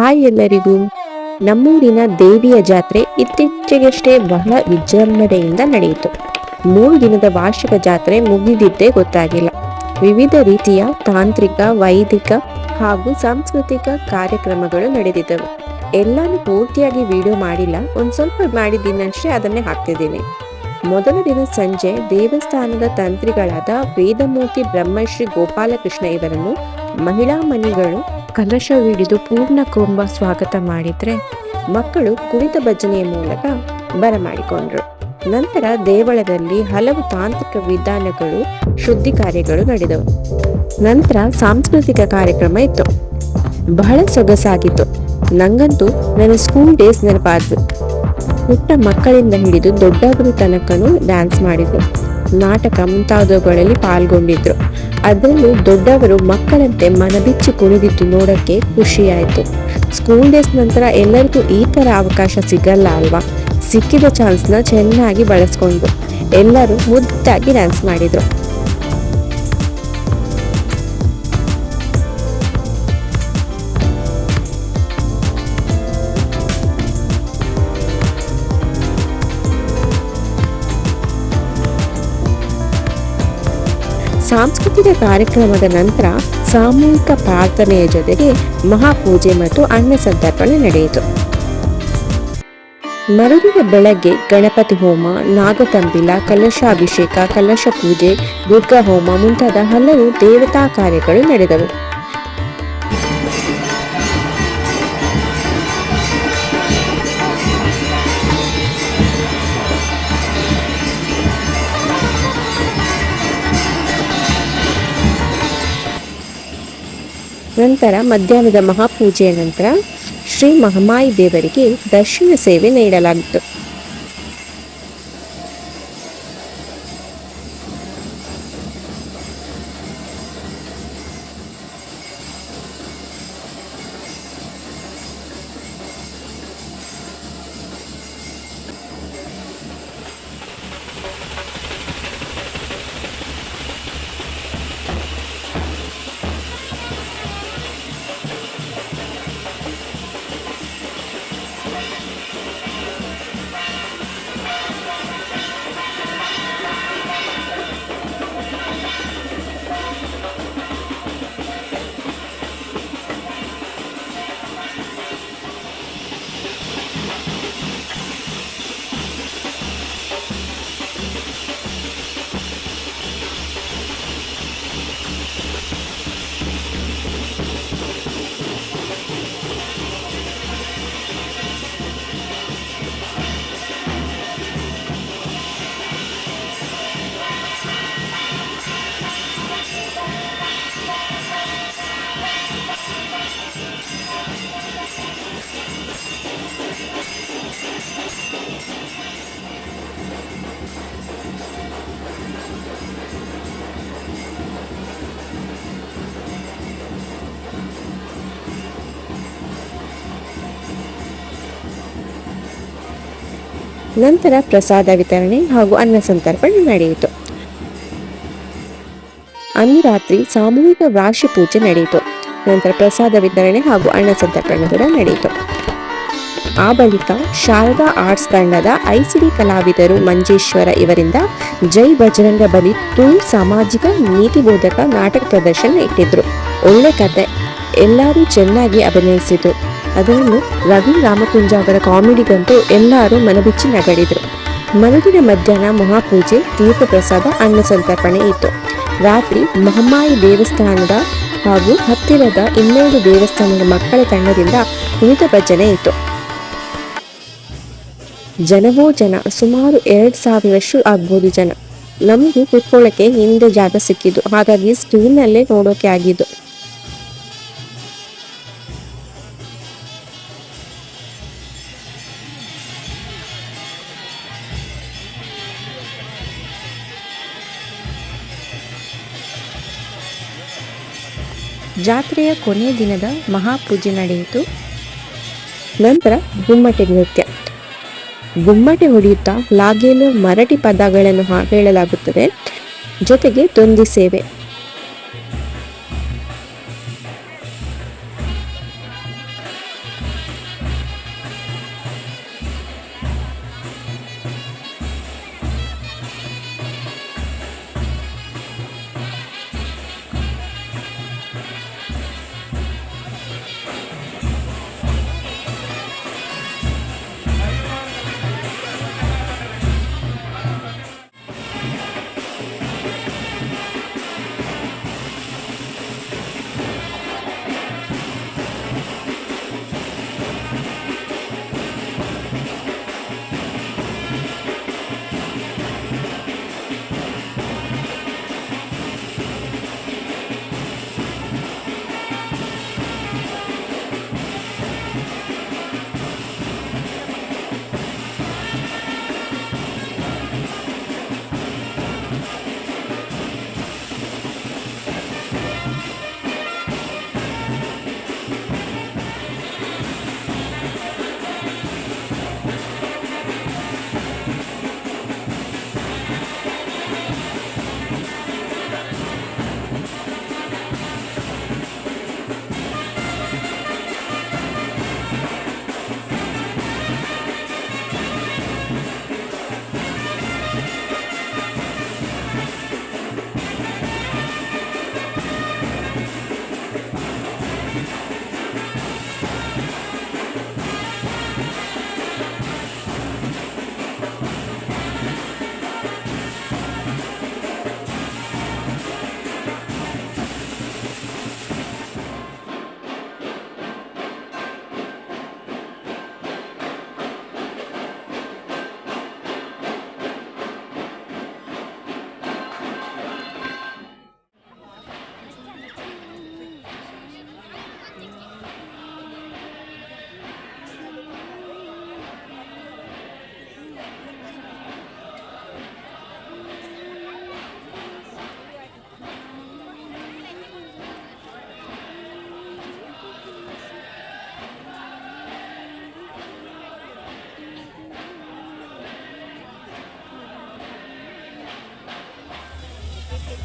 Hi ಎಲ್ಲರಿಗೂ. ನಮ್ಮೂರಿನ ದೇವಿಯ ಜಾತ್ರೆ ಇತ್ತೀಚೆಗಷ್ಟೇ ಬಹಳ ವಿಜೃಂಭಣೆಯಿಂದ ನಡೆಯಿತು. 3 ದಿನದ ವಾರ್ಷಿಕ ಜಾತ್ರೆ ಮುಗಿದಿದ್ದೇ ಗೊತ್ತಾಗಿಲ್ಲ. ವಿವಿಧ ರೀತಿಯ ತಾಂತ್ರಿಕ, ವೈದಿಕ ಹಾಗೂ ಸಾಂಸ್ಕೃತಿಕ ಕಾರ್ಯಕ್ರಮಗಳು ನಡೆದಿದ್ದವು. ಎಲ್ಲಾನು ಪೂರ್ತಿಯಾಗಿ ವಿಡಿಯೋ ಮಾಡಿಲ್ಲ, ಒಂದ್ ಸ್ವಲ್ಪ ಮಾಡಿದ್ದೀನಷ್ಟೇ, ಅದನ್ನೇ ಹಾಕ್ತಿದ್ದೀನಿ. ಮೊದಲ ದಿನ ಸಂಜೆ ದೇವಸ್ಥಾನದ ತಂತ್ರಿಗಳಾದ ವೇದಮೂರ್ತಿ ಬ್ರಹ್ಮಶ್ರೀ ಗೋಪಾಲಕೃಷ್ಣ ಇವರನ್ನು ಮಹಿಳಾ ಮಣಿಗಳು ಕಲಶವಿಡಿದು ಪೂರ್ಣ ಕುಂಭ ಸ್ವಾಗತ ಮಾಡಿದ್ರೆ, ಮಕ್ಕಳು ಕುಣಿತ ಭಜನೆಯ ಮೂಲಕ ಬರಮಾಡಿಕೊಂಡ್ರು. ನಂತರ ದೇವಳದಲ್ಲಿ ಹಲವು ತಾಂತ್ರಿಕ ವಿಧಾನಗಳು, ಶುದ್ಧಿ ಕಾರ್ಯಗಳು ನಡೆದವು. ನಂತರ ಸಾಂಸ್ಕೃತಿಕ ಕಾರ್ಯಕ್ರಮ ಇತ್ತು. ಬಹಳ ಸೊಗಸಾಗಿತ್ತು. ನಂಗಂತೂ ನನ್ನ ಸ್ಕೂಲ್ ಡೇಸ್ ನೆನಪಾದ್ರು. ಪುಟ್ಟ ಮಕ್ಕಳಿಂದ ಹಿಡಿದು ದೊಡ್ಡವರು ತನಕನೂ ಡ್ಯಾನ್ಸ್ ಮಾಡಿದ್ರು, ನಾಟಕ ಮುಂತಾದವುಗಳಲ್ಲಿ ಪಾಲ್ಗೊಂಡಿದ್ರು. ಅದರಲ್ಲೂ ದೊಡ್ಡವರು ಮಕ್ಕಳಂತೆ ಮನಬಿಚ್ಚಿ ಕುಣಿದಿದ್ದು ನೋಡಕ್ಕೆ ಖುಷಿಯಾಯಿತು. ಸ್ಕೂಲ್ ಡೇಸ್ ನಂತರ ಎಲ್ಲರಿಗೂ ಈ ತರ ಅವಕಾಶ ಸಿಗಲ್ಲ ಅಲ್ವಾ? ಸಿಕ್ಕಿದ ಚಾನ್ಸ್ನ ಚೆನ್ನಾಗಿ ಬಳಸ್ಕೊಂಡ್ರು. ಎಲ್ಲರೂ ಮುದ್ದಾಗಿ ಡ್ಯಾನ್ಸ್ ಮಾಡಿದ್ರು. ಸಾಂಸ್ಕೃತಿಕ ಕಾರ್ಯಕ್ರಮದ ನಂತರ ಸಾಮೂಹಿಕ ಪ್ರಾರ್ಥನೆಯ ಜೊತೆಗೆ ಮಹಾಪೂಜೆ ಮತ್ತು ಅನ್ನ ಸಂತರ್ಪಣೆ ನಡೆಯಿತು. ಮರುದಿನ ಬೆಳಗ್ಗೆ ಗಣಪತಿ ಹೋಮ, ನಾಗತಂಬಿಲ, ಕಲಶಾಭಿಷೇಕ, ಕಲಶ ಪೂಜೆ, ದುರ್ಗಾ ಹೋಮ ಮುಂತಾದ ಹಲವು ದೇವತಾ ಕಾರ್ಯಗಳು ನಡೆದವು. ನಂತರ ಮಧ್ಯಾಹ್ನದ ಮಹಾಪೂಜೆಯ ನಂತರ ಶ್ರೀ ಮಹಮಾಯಿ ದೇವರಿಗೆ ದರ್ಶನ ಸೇವೆ ನೀಡಲಾಗಿತ್ತು. ನಂತರ ಪ್ರಸಾದ ವಿತರಣೆ ಹಾಗೂ ಅನ್ನ ಸಂತರ್ಪಣೆ ನಡೆಯಿತು. ಅಂದು ರಾತ್ರಿ ಸಾಮೂಹಿಕ ರಾಶಿ ಪೂಜೆ ನಡೆಯಿತು. ನಂತರ ಪ್ರಸಾದ ವಿತರಣೆ ಹಾಗೂ ಅನ್ನ ಸಂತರ್ಪಣೆ ಕೂಡ ನಡೆಯಿತು. ಆ ಬಳಿಕ ಶಾರದಾ ಆರ್ಟ್ಸ್ ತಂಡದ ಐಸಿಡಿ ಕಲಾವಿದರು ಮಂಜೇಶ್ವರ ಇವರಿಂದ ಜೈ ಬಜರಂಗ ಬಲಿ ತುಳು ಸಾಮಾಜಿಕ ನೀತಿಬೋಧಕ ನಾಟಕ ಪ್ರದರ್ಶನ ಇಟ್ಟಿದ್ರು. ಒಳ್ಳೆ ಕತೆ, ಎಲ್ಲರೂ ಚೆನ್ನಾಗಿ ಅಭಿನಯಿಸಿದ್ರು. ಅದರಲ್ಲೂ ರವಿ ರಾಮಕುಂಜ ಅವರ ಕಾಮಿಡಿಗಂತೂ ಎಲ್ಲರೂ ಮನಬಿಚ್ಚಿ ನಗಡಿದ್ರು. ಮರುದಿನ ಮಧ್ಯಾಹ್ನ ಮಹಾಪೂಜೆ, ತೀರ್ಥ ಪ್ರಸಾದ, ಅನ್ನ ಸಂತರ್ಪಣೆ ಇತ್ತು. ರಾತ್ರಿ ಮಹಮಾಯಿ ದೇವಸ್ಥಾನದ ಹಾಗೂ ಹತ್ತಿರದ 2 ದೇವಸ್ಥಾನದ ಮಕ್ಕಳ ತಂಡದಿಂದ ಕುಣಿತ ಭಜನೆ ಇತ್ತು. ಜನವೋ ಜನ, ಸುಮಾರು 2,000 ಆಗ್ಬೋದು ಜನ. ನಮಗೂ ಕುತ್ಕೊಳ್ಳೋಕೆ ಹಿಂದೆ ಜಾಗ ಸಿಕ್ಕಿದ್ದು, ಹಾಗಾಗಿ ಸ್ಕ್ರೀನ್ನಲ್ಲೇ ನೋಡೋಕೆ ಆಗಿದ್ದು. ಜಾತ್ರೆಯ ಕೊನೆಯ ದಿನದ ಮಹಾಪೂಜೆ ನಡೆಯಿತು. ನಂತರ ಗುಮ್ಮಟೆ ನೃತ್ಯ. ಗುಮ್ಮಟೆ ಹೊಡೆಯುತ್ತಾ ಲಾಗೇಲು ಮರಾಠಿ ಪದಗಳನ್ನು ಹೇಳಲಾಗುತ್ತದೆ. ಜೊತೆಗೆ ದೊಂದಿ ಸೇವೆ.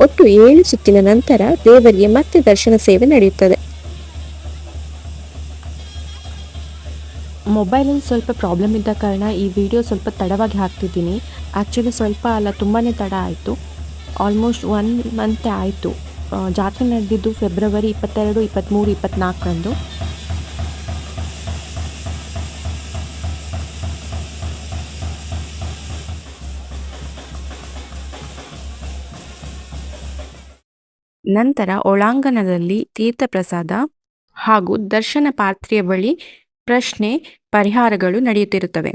ಒಟ್ಟು 7 ಸುತ್ತಿನ ನಂತರ ದೇವರಿಗೆ ಮತ್ತೆ ದರ್ಶನ ಸೇವೆ ನಡೆಯುತ್ತದೆ. ಮೊಬೈಲಲ್ಲಿ ಸ್ವಲ್ಪ ಪ್ರಾಬ್ಲಮ್ ಇದ್ದ ಕಾರಣ ಈ ವಿಡಿಯೋ ಸ್ವಲ್ಪ ತಡವಾಗಿ ಹಾಕ್ತಿದ್ದೀನಿ. ಆ್ಯಕ್ಚುಲಿ ಸ್ವಲ್ಪ ಅಲ್ಲ, ತುಂಬಾ ತಡ ಆಯಿತು. ಆಲ್ಮೋಸ್ಟ್ 1 ಮಂತ್ ಆಯಿತು. ಜಾತ್ರೆ ನಡೆದಿದ್ದು ಫೆಬ್ರವರಿ 22, 23, 24ರಂದು. ನಂತರ ಒಳಾಂಗಣದಲ್ಲಿ ತೀರ್ಥಪ್ರಸಾದ ಹಾಗೂ ದರ್ಶನ ಪಾತ್ರೆಯ ಬಳಿ ಪ್ರಶ್ನೆ ಪರಿಹಾರಗಳು ನಡೆಯುತ್ತಿರುತ್ತವೆ.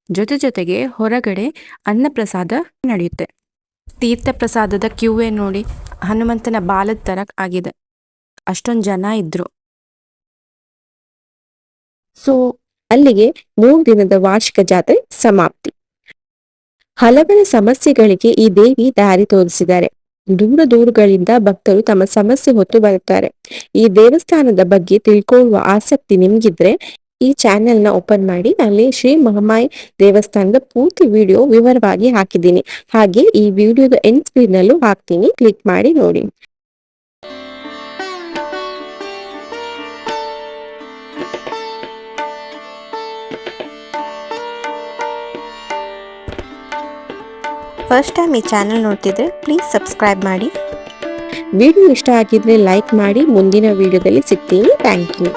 ಜೊತೆಗೆ ಹೊರಗಡೆ ಅನ್ನಪ್ರಸಾದ ನಡೆಯುತ್ತೆ. ತೀರ್ಥಪ್ರಸಾದದ ಕ್ಯೂವೇ ನೋಡಿ ಹನುಮಂತನ ಬಾಲದ ತರ ಆಗಿದೆ, ಅಷ್ಟೊಂದು ಜನ ಇದ್ರು. ಸೊ ಅಲ್ಲಿಗೆ 3 ದಿನದ ವಾರ್ಷಿಕ ಜಾತ್ರೆ ಸಮಾಪ್ತಿ. ಹಲವರ ಸಮಸ್ಯೆಗಳಿಗೆ ಈ ದೇವಿ ದಾರಿ ತೋರಿಸಿದ್ದಾರೆ. ದೂರಗಳಿಂದ ಭಕ್ತರು ತಮ್ಮ ಸಮಸ್ಯೆ ಹೊತ್ತು ಬರುತ್ತಾರೆ. ಈ ದೇವಸ್ಥಾನದ ಬಗ್ಗೆ ತಿಳ್ಕೊಳ್ಳುವ ಆಸಕ್ತಿ ನಿಮ್ಗಿದ್ರೆ ಈ ಚಾನೆಲ್ ನ ಓಪನ್ ಮಾಡಿ, ಅಲ್ಲಿ ಶ್ರೀ ಮಹಾಮಾಯಿ ದೇವಸ್ಥಾನದ ಪೂರ್ತಿ ವಿಡಿಯೋ ವಿವರವಾಗಿ ಹಾಕಿದ್ದೀನಿ. ಹಾಗೆ ಈ ವಿಡಿಯೋದ ಎಂಡ್ ಸ್ಕ್ರೀನ್ ನಲ್ಲೂ ಹಾಕ್ತೀನಿ, ಕ್ಲಿಕ್ ಮಾಡಿ ನೋಡಿ. ಫಸ್ಟ್ ಟೈಮ್ ಈ ಚಾನೆಲ್ ನೋಡ್ತಿದ್ರೆ ಪ್ಲೀಸ್ ಸಬ್ಸ್ಕ್ರೈಬ್ ಮಾಡಿ. ವಿಡಿಯೋ ಇಷ್ಟ ಆಗಿದ್ರೆ ಲೈಕ್ ಮಾಡಿ. ಮುಂದಿನ ವಿಡಿಯೋದಲ್ಲಿ ಸಿಗ್ತೀನಿ. Thank you.